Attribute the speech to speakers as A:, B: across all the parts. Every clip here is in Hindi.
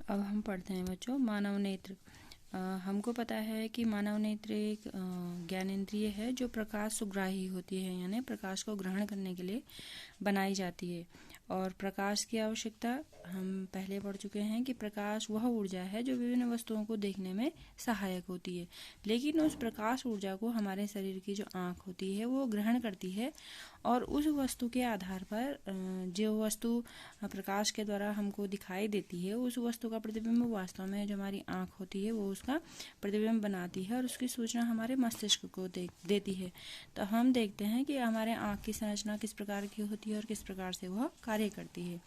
A: अब हम पढ़ते हैं बच्चों मानव नेत्र। हमको पता है कि मानव नेत्र एक ज्ञानेंद्रिय है जो प्रकाश सुग्राही होती है, यानी प्रकाश को ग्रहण करने के लिए बनाई जाती है। और प्रकाश की आवश्यकता हम पहले पढ़ चुके हैं कि प्रकाश वह ऊर्जा है जो विभिन्न वस्तुओं को देखने में सहायक होती है, लेकिन उस प्रकाश ऊर्जा को हमारे शरीर की जो आँख होती है वो ग्रहण करती है और उस वस्तु के आधार पर जो वस्तु प्रकाश के द्वारा हमको दिखाई देती है उस वस्तु का प्रतिबिंब वास्तव में जो हमारी आँख होती है वो उसका प्रतिबिंब बनाती है और उसकी सूचना हमारे मस्तिष्क को देती है। तो हम देखते हैं कि हमारे आँख की संरचना किस प्रकार की होती है और किस प्रकार से वह कार्य करती है।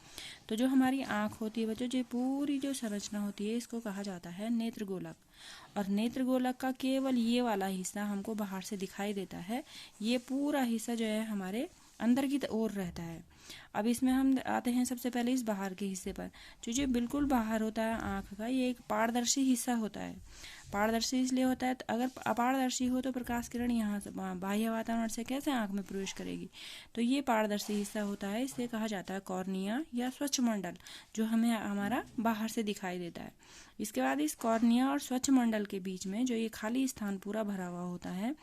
A: तो जो हमारी आँख होती है बच्चों, जो पूरी जो संरचना होती है इसको कहा जाता है नेत्र गोलक। और नेत्र गोलक का केवल ये वाला हिस्सा हमको बाहर से दिखाई देता है, ये पूरा हिस्सा जो है हमारे अंदर की ओर रहता है। अब इसमें हम आते हैं सबसे पहले इस बाहर के हिस्से पर। जो बिल्कुल बाहर होता है आँख का, ये एक पारदर्शी हिस्सा होता है। पारदर्शी इसलिए होता है, तो अगर अपारदर्शी हो तो प्रकाश किरण यहाँ से बाह्य वातावरण से कैसे आँख में प्रवेश करेगी। तो ये पारदर्शी हिस्सा होता है, इसे कहा जाता है कॉर्निया या स्वच्छ मंडल, जो हमें हमारा बाहर से दिखाई देता है। इसके बाद इस कॉर्निया और स्वच्छ मंडल के बीच में जो ये खाली स्थान पूरा भरा हुआ होता है,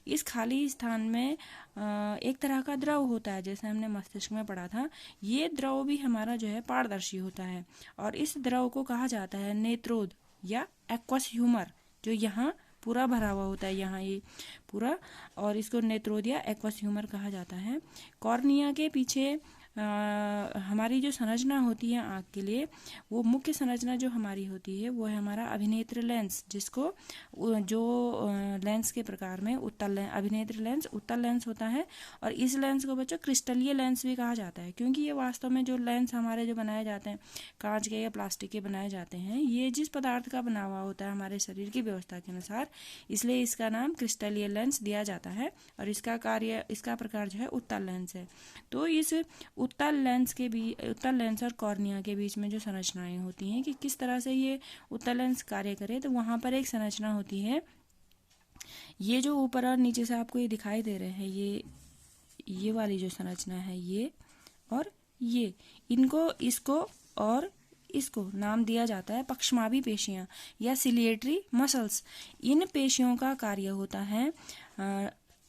A: इस खाली स्थान में एक तरह का द्रव होता है, जैसे हमने मस्तिष्क में पढ़ा था। ये द्रव भी हमारा जो है पारदर्शी होता है और इस द्रव को कहा जाता है नेत्रोद या एक्वस ह्यूमर, जो यहाँ पूरा भरा हुआ होता है, यहाँ ये पूरा, और इसको नेत्रोद या एक्वस ह्यूमर कहा जाता है। कॉर्निया के पीछे हमारी जो संरचना होती है आँख के लिए, वो मुख्य संरचना जो हमारी होती है वो है हमारा अभिनेत्र लेंस, जिसको जो लेंस के प्रकार में उत्तल अभिनेत्र लेंस उत्तल लेंस होता है। और इस लेंस को बच्चों क्रिस्टलीय लेंस भी कहा जाता है, क्योंकि ये वास्तव में जो लेंस हमारे जो बनाए जाते हैं कांच के या प्लास्टिक के बनाए जाते हैं, ये जिस पदार्थ का बना हुआ होता है हमारे शरीर की व्यवस्था के अनुसार, इसलिए इसका नाम क्रिस्टलीय लेंस दिया जाता है। और इसका प्रकार जो है उत्तल लेंस है। तो इस उत्तल लेंस और कॉर्निया के बीच में जो संरचनाएं होती हैं कि किस तरह से ये उत्तल लेंस कार्य करे, तो वहाँ पर एक संरचना होती है। ये जो ऊपर और नीचे से आपको ये दिखाई दे रहे हैं, ये वाली जो संरचना है, ये और ये, इसको और इसको नाम दिया जाता है पक्षमाभी पेशियां या सिलिएटरी मसल्स। इन पेशियों का कार्य होता है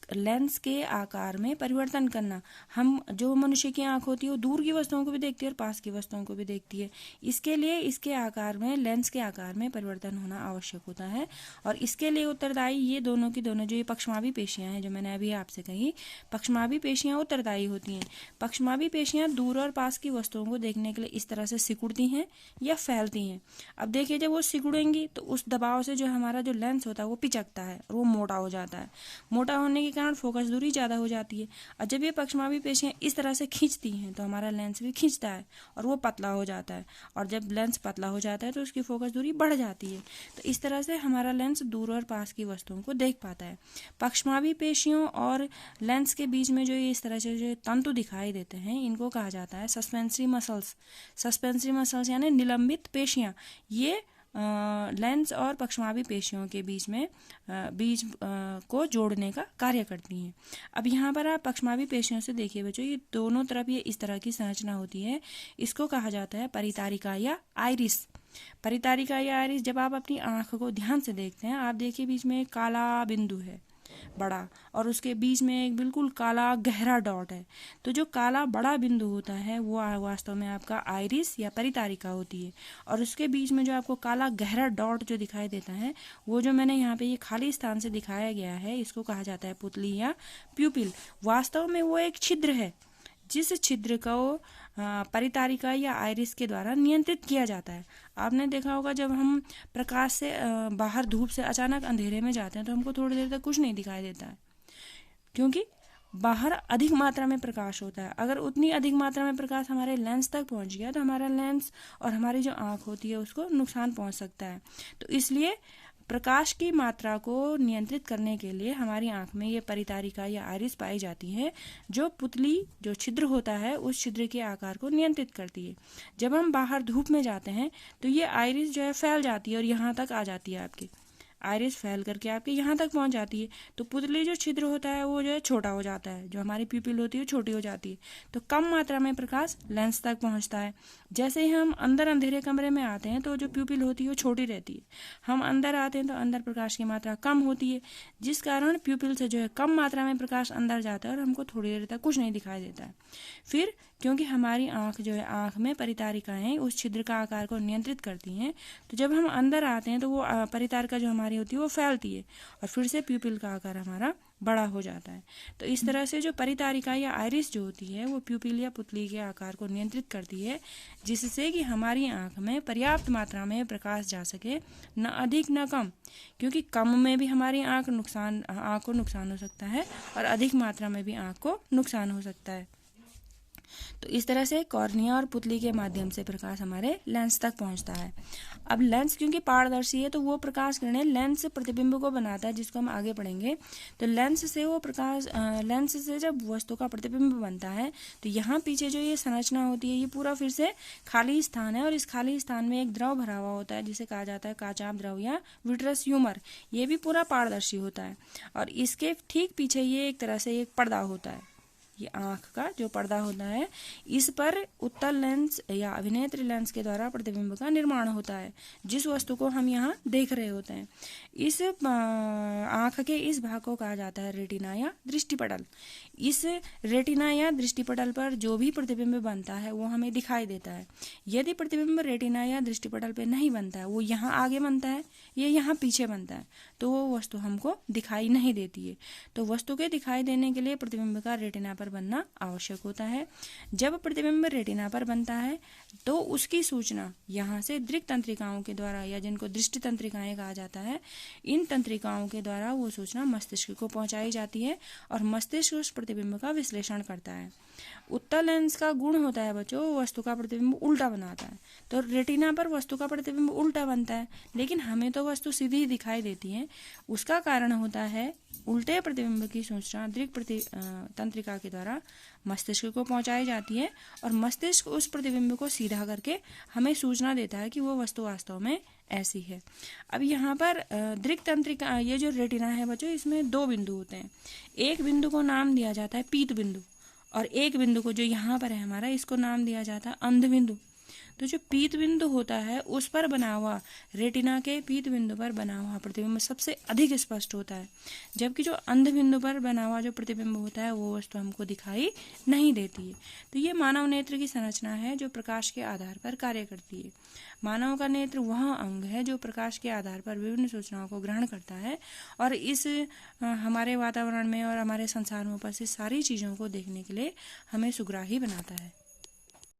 A: लेंस के आकार में परिवर्तन करना। हम जो मनुष्य की आंख होती है वो दूर की वस्तुओं को भी देखती है और पास की वस्तुओं को भी देखती है। इसके लिए इसके आकार में, लेंस के आकार में परिवर्तन होना आवश्यक होता है। और इसके लिए उत्तरदायी ये दोनों की दोनों जो ये पक्षमाभी पेशियां हैं, जो मैंने अभी आपसे कही, पक्षमाभी पेशियां उत्तरदायी होती हैं। पक्षमाभी पेशियां दूर और पास की वस्तुओं को देखने के लिए इस तरह से सिकुड़ती हैं या फैलती हैं। अब देखिए, जब वो सिकुड़ेंगी तो उस दबाव से जो हमारा जो लेंस होता है वो पिचकता है और वो मोटा हो जाता है। मोटा होने के कारण फोकस दूरी ज़्यादा हो जाती है। और जब ये पक्षमाभी पेशियां इस तरह से खींचती हैं तो हमारा लेंस भी खींचता है और वो पतला हो जाता है। और जब लेंस पतला हो जाता है तो उसकी फोकस दूरी बढ़ जाती है। तो इस तरह से हमारा लेंस दूर और पास की वस्तुओं को देख पाता है। पक्षमाभी पेशियों और लेंस के बीच में जो ये इस तरह से जो तंतु दिखाई देते हैं, इनको कहा जाता है सस्पेंसरी मसल्स। सस्पेंसरी मसल्स यानी निलंबित पेशियां, ये लेंस और पक्षमाभी पेशियों के बीच को जोड़ने का कार्य करती हैं। अब यहाँ पर आप पक्षमाभी पेशियों से देखिए बच्चों, ये दोनों तरफ ये इस तरह की संरचना होती है। इसको कहा जाता है परितारिका या आइरिस। परितारिका या आइरिस, जब आप अपनी आँख को ध्यान से देखते हैं, आप देखिए बीच में एक काला बिंदु है बड़ा, और उसके बीच में एक बिल्कुल काला गहरा डॉट है। तो जो काला बड़ा बिंदु होता है वो वास्तव में आपका आइरिस या परितारिका होती है। और उसके बीच में जो आपको काला गहरा डॉट जो दिखाई देता है, वो जो मैंने यहाँ पे ये खाली स्थान से दिखाया गया है, इसको कहा जाता है पुतली या प्यूपिल। वास्तव में वो एक छिद्र है, जिस छिद्र को परितारिका या आइरिस के द्वारा नियंत्रित किया जाता है। आपने देखा होगा, जब हम प्रकाश से बाहर धूप से अचानक अंधेरे में जाते हैं तो हमको थोड़ी देर तक कुछ नहीं दिखाई देता है, क्योंकि बाहर अधिक मात्रा में प्रकाश होता है। अगर उतनी अधिक मात्रा में प्रकाश हमारे लेंस तक पहुंच गया तो हमारा लेंस और हमारी जो आँख होती है उसको नुकसान पहुंच सकता है। तो इसलिए प्रकाश की मात्रा को नियंत्रित करने के लिए हमारी आंख में ये परितारिका या आइरिस पाई जाती है, जो पुतली जो छिद्र होता है उस छिद्र के आकार को नियंत्रित करती है। जब हम बाहर धूप में जाते हैं तो ये आइरिस जो है फैल जाती है और यहाँ तक आ जाती है आपकी। आयरिस फैल करके आपके यहाँ तक पहुँच जाती है। तो पुतली जो छिद्र होता है वो जो है छोटा हो जाता है, जो हमारी प्यूपिल होती है छोटी हो जाती है। तो कम मात्रा में प्रकाश लेंस तक पहुँचता है। जैसे ही हम अंदर अंधेरे कमरे में आते हैं तो जो प्यूपिल होती है वो छोटी रहती है। हम अंदर आते हैं तो अंदर प्रकाश की मात्रा कम होती है, जिस कारण प्यूपिल से जो है कम मात्रा में प्रकाश अंदर जाता है और हमको थोड़ी देर तक कुछ नहीं दिखाई देता है। फिर क्योंकि हमारी आँख जो है, आँख में परितारिकाएं उस छिद्र का आकार को नियंत्रित करती हैं, तो जब हम अंदर आते हैं तो वो परितारिका जो हमारी होती है वो फैलती है और फिर से प्यूपिल का आकार हमारा बड़ा हो जाता है। तो इस तरह से जो परितारिका या आइरिस जो होती है वो प्यूपिल या पुतली के आकार को नियंत्रित करती है, जिससे कि हमारी आँख में पर्याप्त मात्रा में प्रकाश जा सके, न अधिक न कम। क्योंकि कम में भी हमारी आँख को नुकसान हो सकता है और अधिक मात्रा में भी आँख को नुकसान हो सकता है। तो इस तरह से कॉर्निया और पुतली के माध्यम से प्रकाश हमारे लेंस तक पहुंचता है। अब लेंस क्योंकि पारदर्शी है तो वो प्रकाश किरणें लेंस प्रतिबिंब को बनाता है, जिसको हम आगे पढ़ेंगे। तो लेंस से जब वस्तु का प्रतिबिंब बनता है तो यहाँ पीछे जो ये संरचना होती है ये पूरा फिर से खाली स्थान है और इस खाली स्थान में एक द्रव भरा हुआ होता है जिसे कहा जाता है काचाभ द्रव या विट्रस ह्यूमर। ये भी पूरा पारदर्शी होता है और इसके ठीक पीछे ये एक तरह से एक पर्दा होता है। ये आँख का जो पर्दा होता है, इस पर उत्तल लेंस या अभिनेत्री लेंस के द्वारा प्रतिबिंब का निर्माण होता है, जिस वस्तु को हम यहाँ देख रहे होते हैं। इस आँख के इस भाग को कहा जाता है रेटिना या दृष्टिपटल। इस रेटिना या दृष्टिपटल पर जो भी प्रतिबिंब बनता है वो हमें दिखाई देता है। यदि प्रतिबिंब रेटिना या दृष्टिपटल पर नहीं बनता है, वो यहाँ आगे बनता है या यहाँ पीछे बनता है, तो वो वस्तु हमको दिखाई नहीं देती है। तो वस्तु के दिखाई देने के लिए प्रतिबिंब का रेटिना पर बनना आवश्यक होता है। जब प्रतिबिंब रेटिना पर बनता है तो उसकी सूचना यहाँ से दृक् तंत्रिकाओं के द्वारा, या जिनको दृष्टि तंत्रिकाएं कहा जाता है, इन तंत्रिकाओं के द्वारा वो सूचना मस्तिष्क को पहुंचाई जाती है और मस्तिष्क उस प्रतिबिंब का विश्लेषण करता है। उत्तल लेंस का गुण होता है बच्चों, वस्तु का प्रतिबिंब उल्टा बनाता है। तो रेटिना पर वस्तु का प्रतिबिंब उल्टा बनता है, लेकिन हमें तो वस्तु सीधी ही दिखाई देती है। उसका कारण होता है उल्टे प्रतिबिंब की सूचना दृक् तंत्रिका के द्वारा मस्तिष्क को पहुंचाई जाती है और मस्तिष्क उस प्रतिबिंब को सीधा करके हमें सूचना देता है कि वो वस्तु वास्तव में ऐसी है। अब यहाँ पर दृक् तंत्रिका, ये जो रेटिना है बच्चों, इसमें दो बिंदु होते हैं। एक बिंदु को नाम दिया जाता है पीत बिंदु और एक बिंदु को जो यहाँ पर है हमारा, इसको नाम दिया जाता है अंध बिंदु। तो जो पीत बिंदु होता है उस पर बना हुआ, रेटिना के पीत बिंदु पर बना हुआ प्रतिबिंब सबसे अधिक स्पष्ट होता है, जबकि जो अंध बिंदु पर बना हुआ जो प्रतिबिंब होता है वो वस्तु हमको दिखाई नहीं देती है। तो ये मानव नेत्र की संरचना है जो प्रकाश के आधार पर कार्य करती है। मानव का नेत्र वह अंग है जो प्रकाश के आधार पर विभिन्न सूचनाओं को ग्रहण करता है और इस हमारे वातावरण में और हमारे संसार में उपस्थित सारी चीज़ों को देखने के लिए हमें सुग्राही बनाता है।